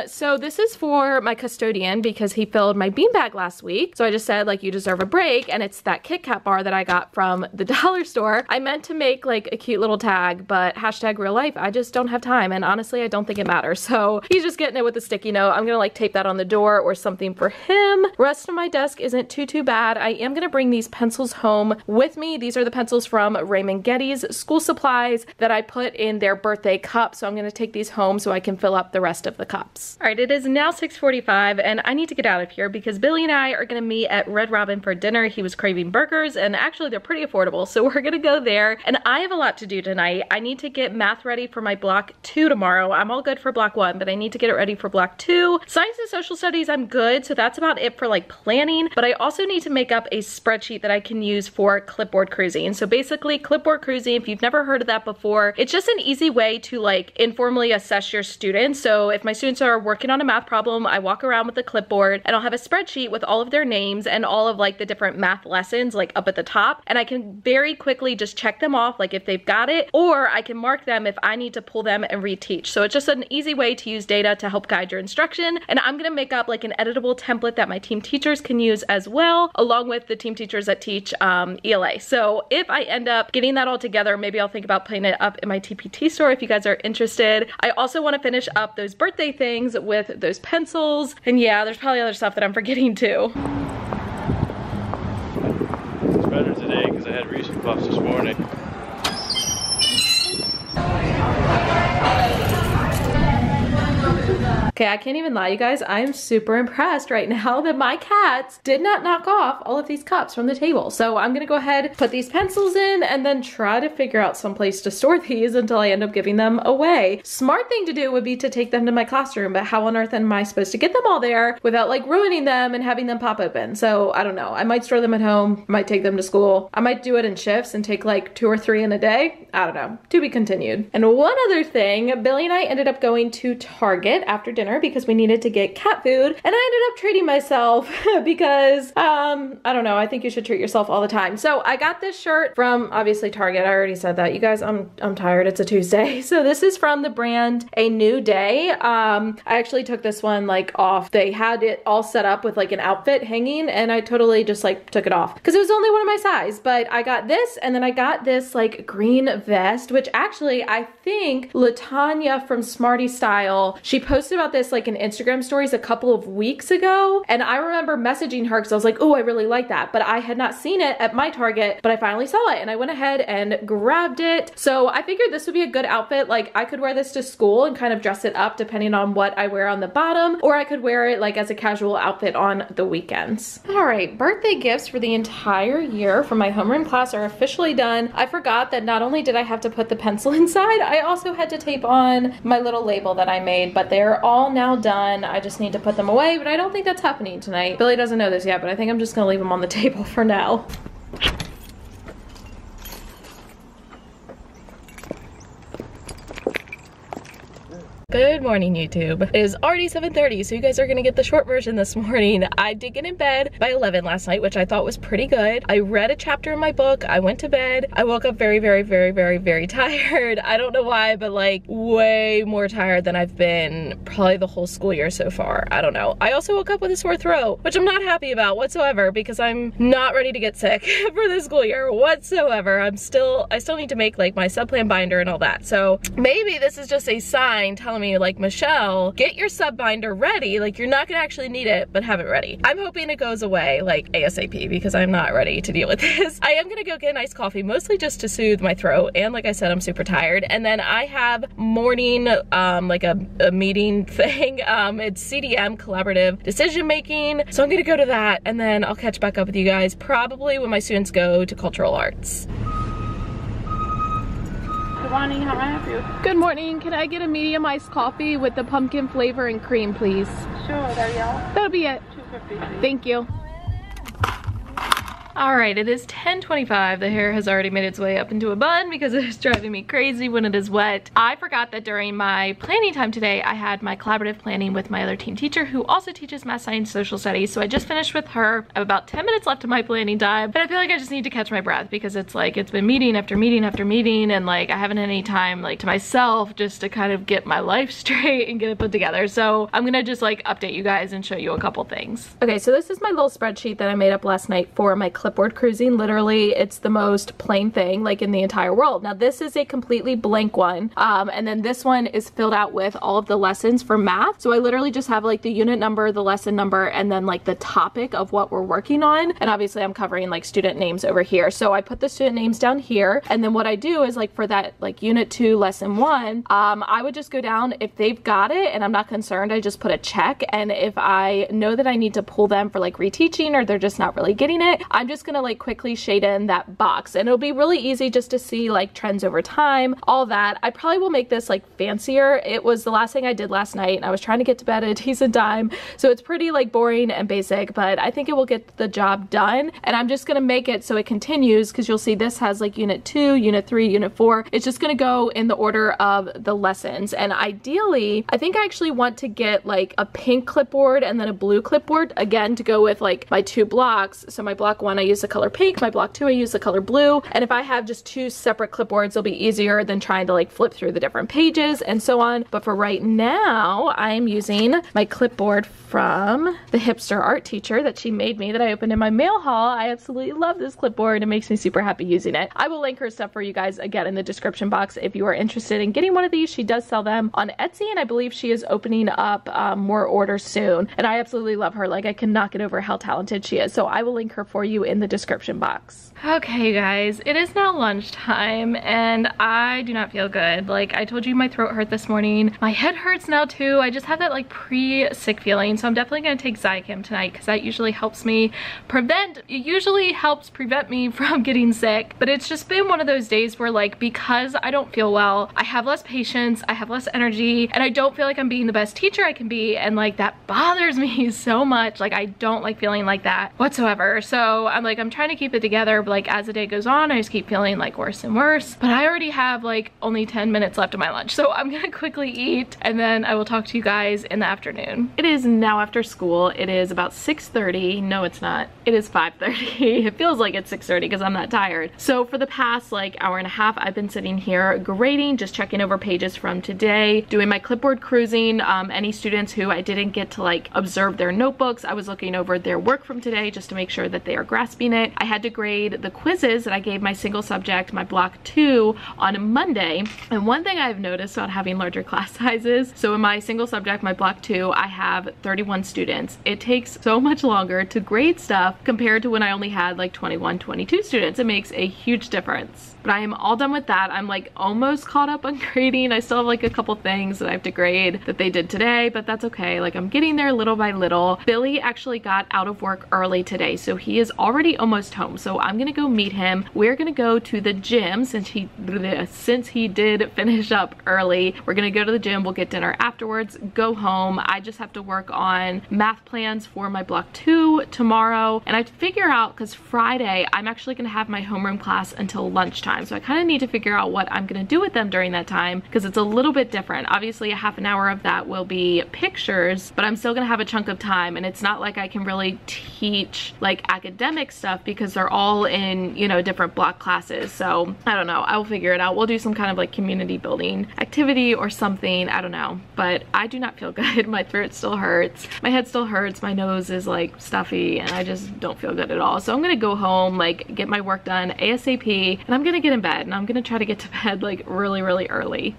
So this is for my custodian because he filled my beanbag last week. So I just said like, you deserve a break, and it's that Kit Kat bar that I got from the dollar store. I meant to make like a cute little tag, but hashtag real life, I just don't have time, and honestly I don't think it matters. So he's just getting it with a sticky note. I'm gonna like tape that on the door or something for him. Rest of my desk isn't too bad. I am gonna bring these pencils home with me. These are the pencils from Raymond Getty's school supplies that I put in their birthday cup, so I'm gonna take these home so I can fill up the rest of the cups. All right, it is now 6:45, and I need to get out of here because Billy and I are gonna meet at Red Robin for dinner. He was craving burgers, and actually they're pretty affordable, so we're gonna go there. And I have a lot to do tonight. I need to get math ready for my block 2 tomorrow. I'm all good for block 1, but I need to get it ready for block 2. Science and social studies, I'm good, so that's about it for like planning, but I also need to make up a spreadsheet that I can use for clipboard cruising. So basically, clipboard cruising, if you've never heard of that before, it's just an easy way to like informally assess your students. So if my students are working on a math problem, I walk around with the clipboard and I'll have a spreadsheet with all of their names and all of like the different math lessons like up at the top, and I can very quickly just check them off like if they've got it, or I can mark them if I need to pull them and reteach. So it's just an easy way to use data to help guide your instruction, and I'm gonna make up like an editable template that my team teachers can use as well, along with the team teachers that teach ELA. So if I end up getting that all together, maybe I'll think about putting it up in my TPT store if you guys are interested. I also want to finish up those birthday things with those pencils, and yeah, there's probably other stuff that I'm forgetting too. It's better today because I had Reese's Puffs this morning. Okay, I can't even lie, you guys. I am super impressed right now that my cats did not knock off all of these cups from the table. So I'm gonna go ahead, put these pencils in, and then try to figure out some place to store these until I end up giving them away. Smart thing to do would be to take them to my classroom, but how on earth am I supposed to get them all there without like ruining them and having them pop open? So I don't know. I might store them at home, might take them to school. I might do it in shifts and take like 2 or 3 in a day. I don't know. To be continued. And one other thing, Billy and I ended up going to Target after dinner because we needed to get cat food, and I ended up treating myself because I don't know, I think you should treat yourself all the time. So I got this shirt from obviously Target. I already said that. You guys, I'm tired. It's a Tuesday. So this is from the brand A New Day. I actually took this one like off. They had it all set up with like an outfit hanging, and I totally just like took it off because it was only one of my size. But I got this, and then I got this like green vest, which actually I think Latanya from Smarty Style, she posted about this like in Instagram stories a couple of weeks ago, and I remember messaging her because I was like, oh, I really like that, but I had not seen it at my Target, but I finally saw it and I went ahead and grabbed it. So I figured this would be a good outfit. Like I could wear this to school and kind of dress it up depending on what I wear on the bottom, or I could wear it like as a casual outfit on the weekends. All right, birthday gifts for the entire year from my homeroom class are officially done. I forgot that not only did I have to put the pencil inside, I also had to tape on my little label that I made, but they're all now done. I just need to put them away, but I don't think that's happening tonight. Billy doesn't know this yet, but I think I'm just gonna leave them on the table for now. Good morning, YouTube. It is already 7:30, so you guys are gonna get the short version this morning. I did get in bed by 11 last night, which I thought was pretty good. I read a chapter in my book. I went to bed. I woke up very, very, very, very, very tired. I don't know why, but like way more tired than I've been probably the whole school year so far. I don't know. I also woke up with a sore throat, which I'm not happy about whatsoever because I'm not ready to get sick for this school year whatsoever. I still need to make like my sub-plan binder and all that. So maybe this is just a sign telling me like, Michelle, get your sub binder ready. Like you're not gonna actually need it, but have it ready. I'm hoping it goes away like ASAP because I'm not ready to deal with this. I am gonna go get an iced coffee, mostly just to soothe my throat. And like I said, I'm super tired. And then I have morning, like a meeting thing. It's CDM, collaborative decision making. So I'm gonna go to that and then I'll catch back up with you guys probably when my students go to cultural arts. Good morning, how may I help you? Good morning. Can I get a medium iced coffee with the pumpkin flavor and cream, please? Sure, there you are. That'll be it. $2.50. Thank you. All right, it is 10:25. The hair has already made its way up into a bun because it is driving me crazy when it is wet. I forgot that during my planning time today, I had my collaborative planning with my other team teacher who also teaches math, science, social studies. So I just finished with her. I have about 10 minutes left of my planning time, but I feel like I just need to catch my breath because it's like, it's been meeting after meeting after meeting, and like I haven't had any time like to myself just to kind of get my life straight and get it put together. So I'm gonna just like update you guys and show you a couple things. Okay, so this is my little spreadsheet that I made up last night for my clipboard cruising. Literally, it's the most plain thing like in the entire world. Now this is a completely blank one, and then this one is filled out with all of the lessons for math. So I literally just have like the unit number, the lesson number, and then like the topic of what we're working on. And obviously I'm covering like student names over here. So I put the student names down here, and then what I do is like for that like unit 2 lesson 1, I would just go down if they've got it and I'm not concerned, I just put a check. And if I know that I need to pull them for like reteaching or they're just not really getting it, I'm just gonna like quickly shade in that box, and it'll be really easy just to see like trends over time, all that. I probably will make this like fancier. It was the last thing I did last night and I was trying to get to bed at a decent time, so it's pretty like boring and basic, but I think it will get the job done. And I'm just gonna make it so it continues because you'll see this has like unit 2, unit 3, unit 4. It's just gonna go in the order of the lessons. And ideally, I think I actually want to get like a pink clipboard and then a blue clipboard again to go with like my 2 blocks. So my block 1 I use the color pink, my block 2 I use the color blue, and if I have just 2 separate clipboards it'll be easier than trying to like flip through the different pages and so on. But for right now I'm using my clipboard from the Hipster art teacher that she made me that I opened in my mail haul. I absolutely love this clipboard. It makes me super happy using it. I will link her stuff for you guys again in the description box if you are interested in getting one of these. She does sell them on Etsy, and I believe she is opening up more orders soon, and I absolutely love her. Like I cannot get over how talented she is, so I will link her for you in in the description box. Okay guys, it is now lunchtime and I do not feel good. Like I told you, my throat hurt this morning. My head hurts now too. I just have that like pre-sick feeling. So I'm definitely gonna take Zicam tonight because that usually helps me prevent me from getting sick. But it's just been one of those days where like, because I don't feel well, I have less patience, I have less energy, and I don't feel like I'm being the best teacher I can be. And like that bothers me so much. Like I don't like feeling like that whatsoever. So I'm trying to keep it together. But like as the day goes on, I just keep feeling like worse and worse. But I already have like only 10 minutes left of my lunch. So I'm gonna quickly eat and then I will talk to you guys in the afternoon. It is now after school. It is about 6:30. No, it's not. It is 5:30. It feels like it's 6:30 because I'm that tired. So for the past like hour and a half, I've been sitting here grading, just checking over pages from today, doing my clipboard cruising. Any students who I didn't get to like observe their notebooks, I was looking over their work from today just to make sure that they are grasping it. I had to grade the quizzes that I gave my single subject, my block 2, on Monday. And one thing I've noticed about having larger class sizes, so in my single subject, my block 2, I have 31 students. It takes so much longer to grade stuff compared to when I only had like 21, 22 students. It makes a huge difference. But I am all done with that. I'm like almost caught up on grading. I still have like a couple things that I have to grade that they did today, but that's okay. Like I'm getting there little by little. Billy actually got out of work early today, so he is already almost home. So I'm gonna go meet him. We're gonna go to the gym since he did finish up early. We're gonna go to the gym. We'll get dinner afterwards, go home. I just have to work on math plans for my block 2 tomorrow. And I have to figure out, because Friday I'm actually gonna have my homeroom class until lunchtime. So I kind of need to figure out what I'm gonna do with them during that time because it's a little bit different. Obviously a half an hour of that will be pictures, but I'm still gonna have a chunk of time, and it's not like I can really teach like academic stuff because they're all in, you know, different block classes. So I don't know, I will figure it out. We'll do some kind of like community building activity or something, I don't know. But I do not feel good. My throat still hurts, my head still hurts, my nose is like stuffy, and I just don't feel good at all. So I'm gonna go home, like get my work done ASAP, and I'm gonna get in bed, and I'm gonna try to get to bed like really early.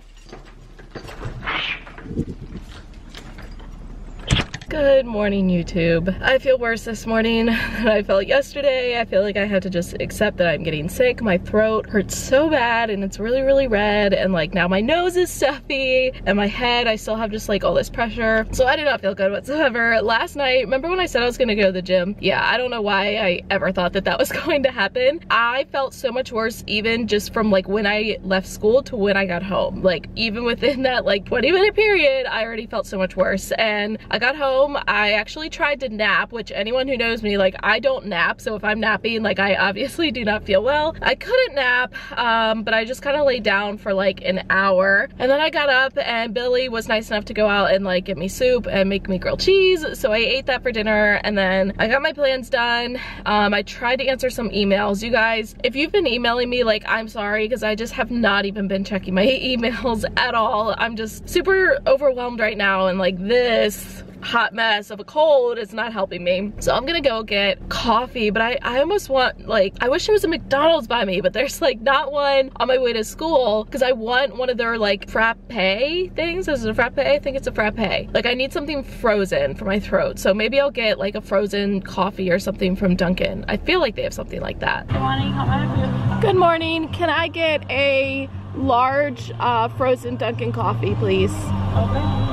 Good morning, YouTube. I feel worse this morning than I felt yesterday. I feel like I have to just accept that I'm getting sick. My throat hurts so bad and it's really red, and like now my nose is stuffy, and my head, I still have just like all this pressure. So I do not feel good whatsoever. Last night, remember when I said I was gonna go to the gym? Yeah, I don't know why I ever thought that that was going to happen. I felt so much worse even just from like when I left school to when I got home. Like even within that like 20-minute period, I already felt so much worse. And I got home, I actually tried to nap, which anyone who knows me, like I don't nap. So if I'm napping, like I obviously do not feel well. I couldn't nap, but I just kind of laid down for like an hour. And then I got up and Billy was nice enough to go out and like get me soup and make me grilled cheese. So I ate that for dinner, and then I got my plans done. I tried to answer some emails. You guys, if you've been emailing me, like I'm sorry, because I just have not even been checking my emails at all. I'm just super overwhelmed right now, and like this hot mess of a cold is not helping me. So I'm gonna go get coffee, but I almost want, like, I wish there was a McDonald's by me, but there's like not one on my way to school, because I want one of their like frappe things. Is it a frappe? I think it's a frappe. Like I need something frozen for my throat. So maybe I'll get like a frozen coffee or something from Dunkin'. I feel like they have something like that. Good morning, how may I help you? Good morning. Can I get a large frozen Dunkin' coffee, please? Okay.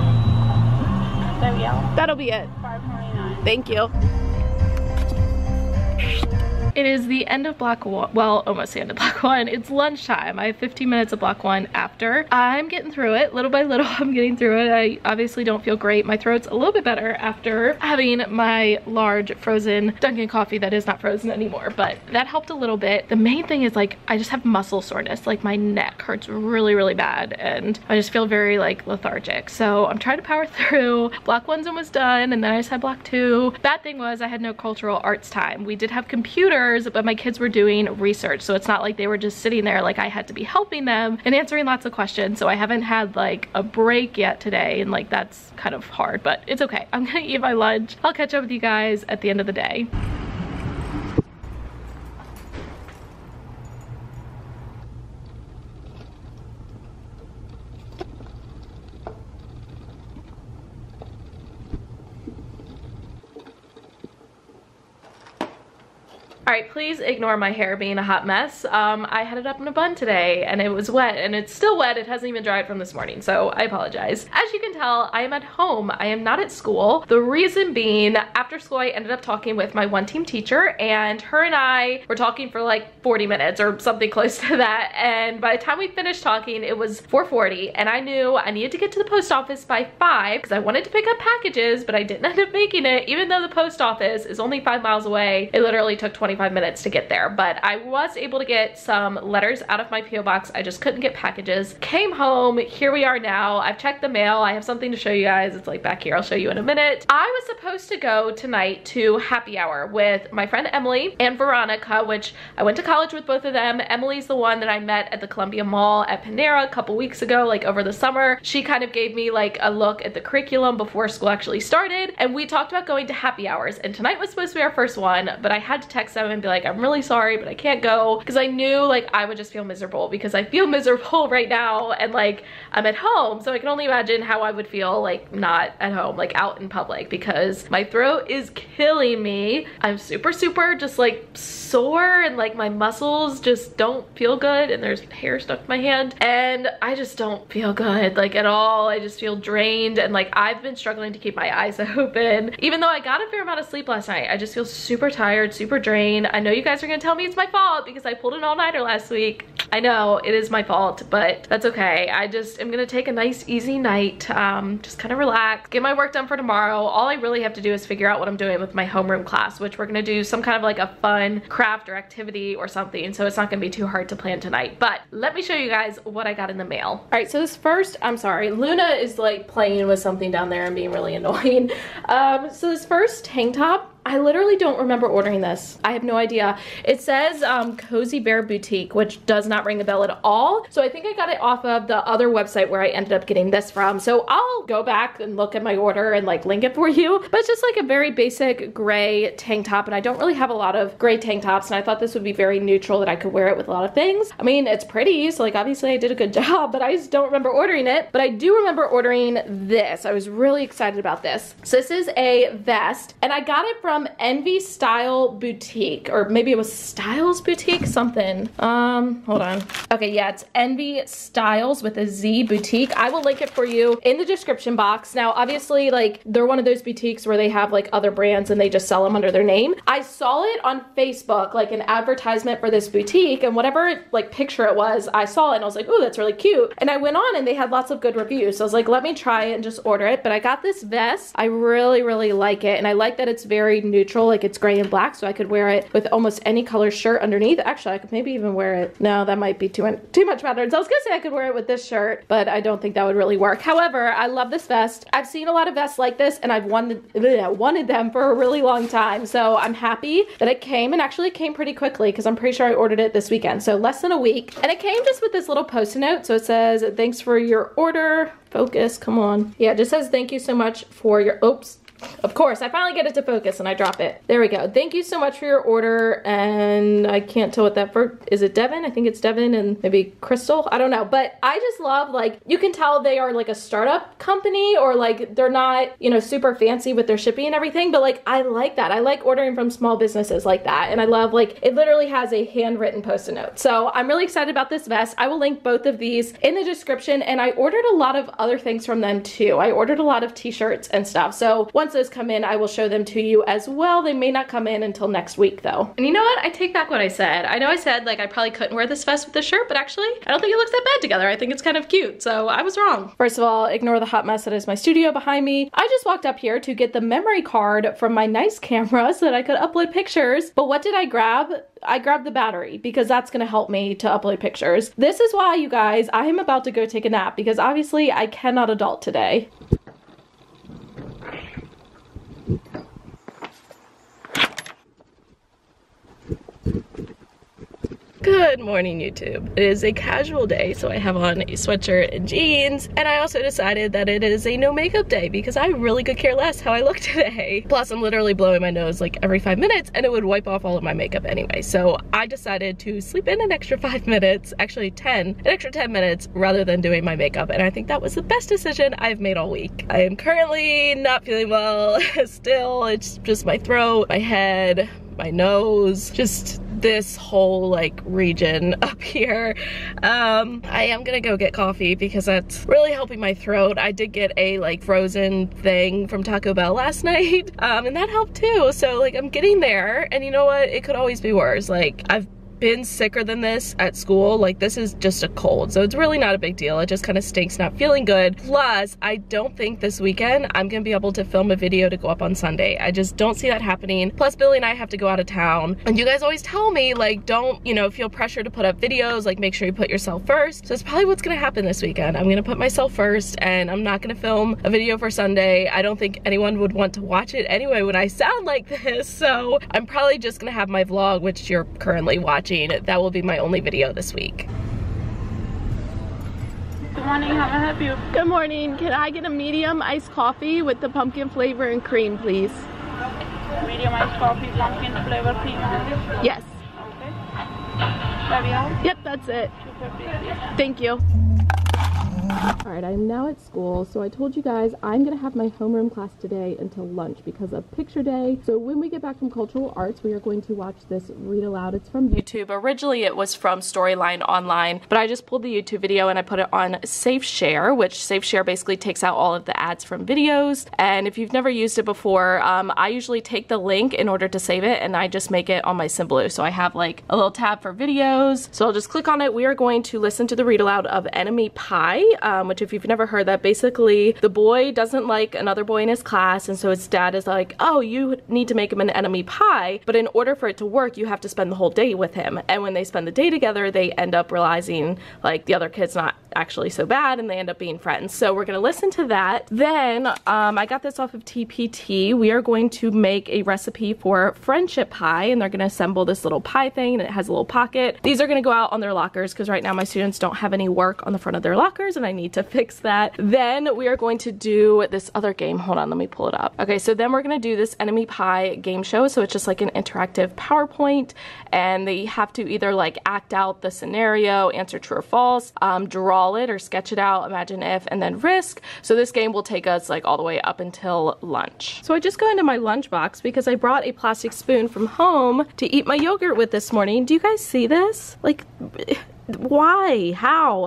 That'll be it. $5.29. Thank you. It is the end of block 1, well, almost the end of block 1. It's lunchtime. I have 15 minutes of block 1 after. I'm getting through it, little by little. I'm getting through it. I obviously don't feel great. My throat's a little bit better after having my large frozen Dunkin' coffee that is not frozen anymore, but that helped a little bit. The main thing is like, I just have muscle soreness. Like my neck hurts really bad, and I just feel very like lethargic. So I'm trying to power through. Block 1's almost done, and then I just had block 2. Bad thing was I had no cultural arts time. We did have computers, but my kids were doing research, so it's not like they were just sitting there. Like I had to be helping them and answering lots of questions, so I haven't had like a break yet today, and like that's kind of hard, but it's okay. I'm gonna eat my lunch. I'll catch up with you guys at the end of the day. right, please ignore my hair being a hot mess. I had it up in a bun today and it was wet, and it's still wet. It hasn't even dried from this morning, so I apologize. As you can tell, I am at home. I am not at school. The reason being, after school I ended up talking with my one team teacher, and her and I were talking for like 40 minutes or something close to that, and by the time we finished talking it was 4:40, and I knew I needed to get to the post office by 5 because I wanted to pick up packages, but I didn't end up making it. Even though the post office is only 5 miles away, it literally took 25 minutes to get there, but I was able to get some letters out of my PO box. I just couldn't get packages. Came home, here we are now. I've checked the mail. I have something to show you guys. It's like back here. I'll show you in a minute. I was supposed to go tonight to happy hour with my friend Emily and Veronica, which I went to college with both of them. Emily's the one that I met at the Columbia Mall at Panera a couple weeks ago, like over the summer. She kind of gave me like a look at the curriculum before school actually started, and we talked about going to happy hours, and tonight was supposed to be our first one, but I had to text them and be like, I'm really sorry, but I can't go, because I knew like I would just feel miserable, because I feel miserable right now, and like I'm at home, so I can only imagine how I would feel like not at home, like out in public, because my throat is killing me. I'm super just like sore, and like my muscles just don't feel good, and there's hair stuck in my hand, and I just don't feel good like at all. I just feel drained, and like I've been struggling to keep my eyes open. Even though I got a fair amount of sleep last night, I just feel super tired, super drained. I know you guys are gonna tell me it's my fault because I pulled an all-nighter last week. I know it is my fault, but that's okay. I just am gonna take a nice easy night, just kind of relax, get my work done for tomorrow. All I really have to do is figure out what I'm doing with my homeroom class, which we're gonna do some kind of like a fun craft or activity or something, so it's not gonna be too hard to plan tonight. But let me show you guys what I got in the mail. All right, so this first, I'm sorry, Luna is like playing with something down there and being really annoying. So this first tank top, I literally don't remember ordering this. I have no idea. It says Cozy Bear Boutique, which does not ring a bell at all. So I think I got it off of the other website where I ended up getting this from. So I'll go back and look at my order and like link it for you. But it's just like a very basic gray tank top, and I don't really have a lot of gray tank tops, and I thought this would be very neutral, that I could wear it with a lot of things. I mean, it's pretty, so like obviously I did a good job, but I just don't remember ordering it. But I do remember ordering this. I was really excited about this. So this is a vest, and I got it from Envy Style Boutique, or maybe it was Styles Boutique, something. Hold on. Okay, yeah, it's Envy Styles with a Z Boutique. I will link it for you in the description box. Now, obviously, like, they're one of those boutiques where they have like other brands and they just sell them under their name. I saw it on Facebook, like an advertisement for this boutique, and whatever like picture it was, I saw it and I was like, oh, that's really cute. And I went on and they had lots of good reviews. So I was like, let me try it and just order it. But I got this vest. I really like it, and I like that it's very neutral. Like it's gray and black, so I could wear it with almost any color shirt underneath. Actually, I could maybe even wear it. No, that might be too much pattern. So I was gonna say I could wear it with this shirt, but I don't think that would really work. However, I love this vest. I've seen a lot of vests like this, and I've wanted them for a really long time. So I'm happy that it came, and actually it came pretty quickly because I'm pretty sure I ordered it this weekend. So less than a week. And it came just with this little post-it note. So it says, thanks for your order. Focus, come on. Yeah, it just says thank you so much for your, oops. Of course, I finally get it to focus and I drop it. There we go. Thank you so much for your order, and I can't tell what that for. Is it Devin? I think it's Devin and maybe Crystal. I don't know, but I just love, like, you can tell they are like a startup company, or like they're not, you know, super fancy with their shipping and everything, but like I like that. I like ordering from small businesses like that, and I love, like, it literally has a handwritten post-it note. So I'm really excited about this vest. I will link both of these in the description, and I ordered a lot of other things from them too. I ordered a lot of t-shirts and stuff. So once those come in, I will show them to you as well. They may not come in until next week though. And you know what? I take back what I said. I know I said like I probably couldn't wear this vest with this shirt, but actually I don't think it looks that bad together. I think it's kind of cute, so I was wrong. First of all, ignore the hot mess that is my studio behind me. I just walked up here to get the memory card from my nice camera so that I could upload pictures, but what did I grab? I grabbed the battery because that's gonna help me to upload pictures. This is why, you guys, I am about to go take a nap because obviously I cannot adult today. Good morning, YouTube. It is a casual day, so I have on a sweatshirt and jeans, and I also decided that it is a no makeup day because I really could care less how I look today. Plus, I'm literally blowing my nose like every 5 minutes, and it would wipe off all of my makeup anyway. So I decided to sleep in an extra 5 minutes, actually an extra 10 minutes, rather than doing my makeup, and I think that was the best decision I've made all week. I am currently not feeling well still. It's just my throat, my head, my nose, just this whole like region up here. I am gonna go get coffee because that's really helping my throat. I did get a like frozen thing from Taco Bell last night, and that helped too. So like I'm getting there, and you know what? It could always be worse. Like I've been sicker than this at school. Like this is just a cold, so it's really not a big deal. It just kind of stinks not feeling good. Plus I don't think this weekend I'm gonna be able to film a video to go up on Sunday. I just don't see that happening. Plus Billy and I have to go out of town, and you guys always tell me like don't, you know, feel pressure to put up videos, like make sure you put yourself first. So it's probably what's gonna happen this weekend. I'm gonna put myself first, and I'm not gonna film a video for Sunday. I don't think anyone would want to watch it anyway when I sound like this, so I'm probably just gonna have my vlog, which you're currently watching. That will be my only video this week. Good morning, how may I help you? Good morning. Can I get a medium iced coffee with the pumpkin flavor and cream, please? Medium iced coffee, pumpkin flavor, cream only? Yes. Okay. Caviar? Yep, that's it. $2.50. Thank you. Alright, I'm now at school, so I told you guys I'm gonna have my homeroom class today until lunch because of picture day. So when we get back from cultural arts, we are going to watch this read aloud. It's from YouTube. Originally it was from Storyline Online, but I just pulled the YouTube video and I put it on Safe Share, which Safe Share basically takes out all of the ads from videos. And if you've never used it before, I usually take the link in order to save it, and I just make it on my Symbaloo. So I have like a little tab for videos. So I'll just click on it. We are going to listen to the read aloud of Enemy Pie. Which if you've never heard that, basically the boy doesn't like another boy in his class, and so his dad is like, oh, you need to make him an enemy pie, but in order for it to work you have to spend the whole day with him. And when they spend the day together, they end up realizing like the other kid's not actually so bad, and they end up being friends. So we're gonna listen to that. Then I got this off of TPT. We are going to make a recipe for friendship pie, and they're gonna assemble this little pie thing, and it has a little pocket. These are gonna go out on their lockers because right now my students don't have any work on the front of their lockers, and I need to fix that. Then we are going to do this other game. Hold on, let me pull it up. Okay, so then we're gonna do this Enemy Pie game show. So it's just like an interactive PowerPoint, and they have to either like act out the scenario, answer true or false, draw it or sketch it out, imagine if, and then risk. So this game will take us like all the way up until lunch. So I just got into my lunch box because I brought a plastic spoon from home to eat my yogurt with this morning. Do you guys see this? Like, why? How?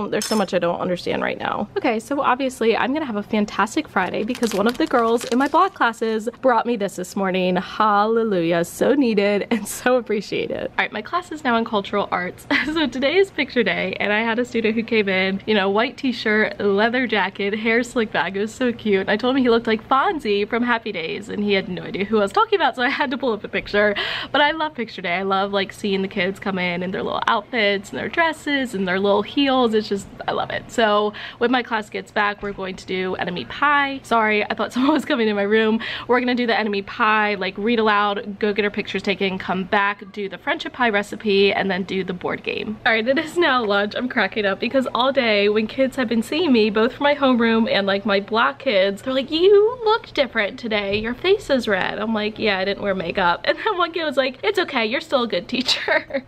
there's so much I don't understand right now. Okay, so obviously I'm gonna have a fantastic Friday because one of the girls in my block classes brought me this morning. Hallelujah, so needed and so appreciated. All right, my class is now in cultural arts. So today is picture day, and I had a student who came in, you know, white t-shirt, leather jacket, hair slicked back. It was so cute. I told him he looked like Fonzie from Happy Days, and he had no idea who I was talking about, so I had to pull up a picture. But I love picture day. I love like seeing the kids come in their little outfits and their dresses and their little heels. It's just, I love it. So when my class gets back, we're going to do Enemy Pie. Sorry, I thought someone was coming in my room. We're gonna do the Enemy Pie, like read aloud, go get our pictures taken, come back, do the friendship pie recipe, and then do the board game. All right, it is now lunch. I'm cracking up because all day when kids have been seeing me, both from my homeroom and like my block kids, they're like, you looked different today. Your face is red. I'm like, yeah, I didn't wear makeup. And then one kid was like, it's okay, you're still a good teacher.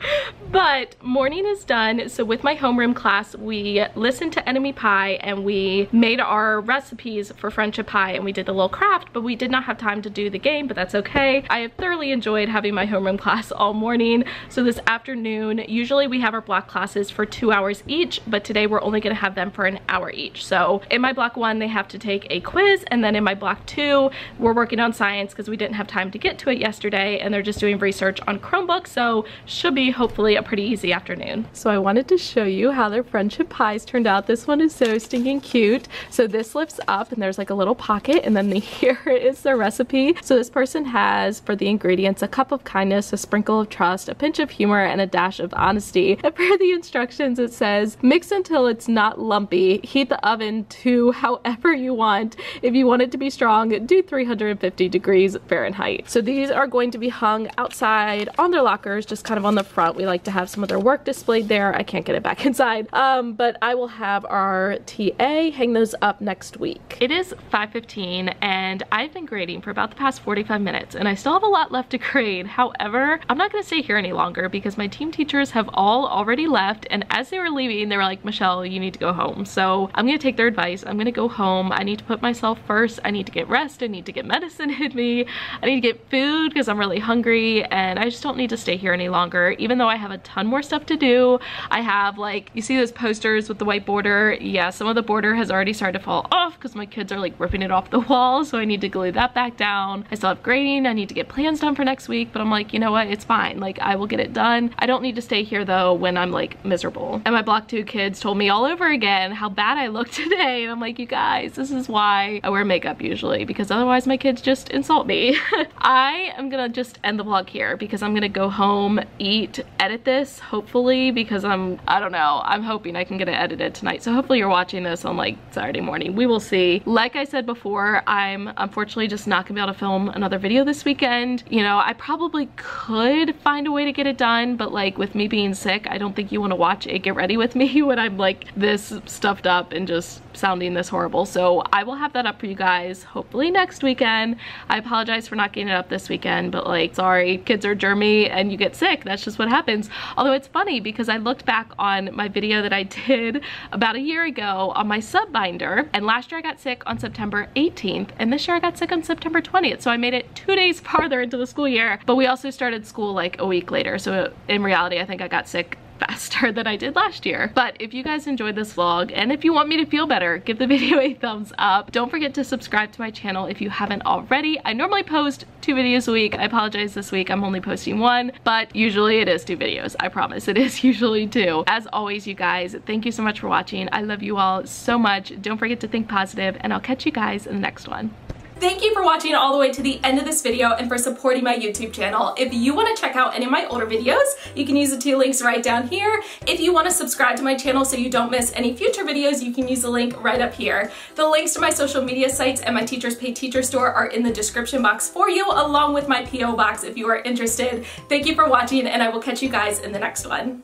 But morning is done. So with my homeroom class, we listened to Enemy Pie and we made our recipes for friendship pie, and we did the little craft, but we did not have time to do the game, but that's okay. I have thoroughly enjoyed having my homeroom class all morning. So this afternoon, usually we have our block classes for 2 hours each, but today we're only gonna have them for an hour each. So in my block 1, they have to take a quiz, and then in my block 2, we're working on science because we didn't have time to get to it yesterday, and they're just doing research on Chromebook, so should be hopefully a pretty easy afternoon. So I wanted to show you how their friendship pies turned out. This one is so stinking cute. So this lifts up and there's like a little pocket, and then here is the recipe. So this person has for the ingredients a cup of kindness, a sprinkle of trust, a pinch of humor, and a dash of honesty. And per the instructions it says mix until it's not lumpy, heat the oven to however you want. If you want it to be strong, do 350 degrees Fahrenheit. So these are going to be hung outside on their lockers, just kind of on the front. We like to have some of their work displayed there. I can't get it back inside. But I will have our TA hang those up next week. It is 5:15 and I've been grading for about the past 45 minutes and I still have a lot left to grade. However, I'm not gonna stay here any longer because my team teachers have all already left, and as they were leaving, they were like, Michelle, you need to go home. So I'm gonna take their advice. I'm gonna go home. I need to put myself first. I need to get rest. I need to get medicine in me. I need to get food because I'm really hungry, and I just don't need to stay here any longer, even though I have a ton more stuff to do. I have, like, you see those posters with the white border? Yeah, some of the border has already started to fall off because my kids are like ripping it off the wall, so I need to glue that back down. I still have grading. I need to get plans done for next week, but I'm like, you know what? It's fine. Like, I will get it done. I don't need to stay here though when I'm like miserable. And my Block 2 kids told me all over again how bad I look today, and I'm like, you guys, this is why I wear makeup usually, because otherwise my kids just insult me. I am gonna just end the vlog here because I'm gonna go home, eat, edit this, hopefully, because I don't know, I'm hoping I can get it edited tonight. So hopefully you're watching this on like Saturday morning. We will see. Like I said before, I'm unfortunately just not gonna be able to film another video this weekend. You know, I probably could find a way to get it done, but like with me being sick, I don't think you want to watch it get ready with me when I'm like this stuffed up and just sounding this horrible. So I will have that up for you guys hopefully next weekend. I apologize for not getting it up this weekend, but like, sorry, kids are germy and you get sick. That's just what happens. Although it's funny because I looked back on my video that I did about a year ago on my sub binder, and last year I got sick on September 18th and this year I got sick on September 20th. So I made it 2 days farther into the school year, but we also started school like a week later. So in reality, I think I got sick faster than I did last year. But if you guys enjoyed this vlog and if you want me to feel better, give the video a thumbs up. Don't forget to subscribe to my channel if you haven't already. I normally post 2 videos a week. I apologize, this week I'm only posting 1, but usually it is 2 videos. I promise it is usually 2. As always, you guys, thank you so much for watching. I love you all so much. Don't forget to think positive, and I'll catch you guys in the next one. Thank you for watching all the way to the end of this video and for supporting my YouTube channel. If you want to check out any of my older videos, you can use the 2 links right down here. If you want to subscribe to my channel so you don't miss any future videos, you can use the link right up here. The links to my social media sites and my Teachers Pay Teacher store are in the description box for you, along with my PO box if you are interested. Thank you for watching, and I will catch you guys in the next one.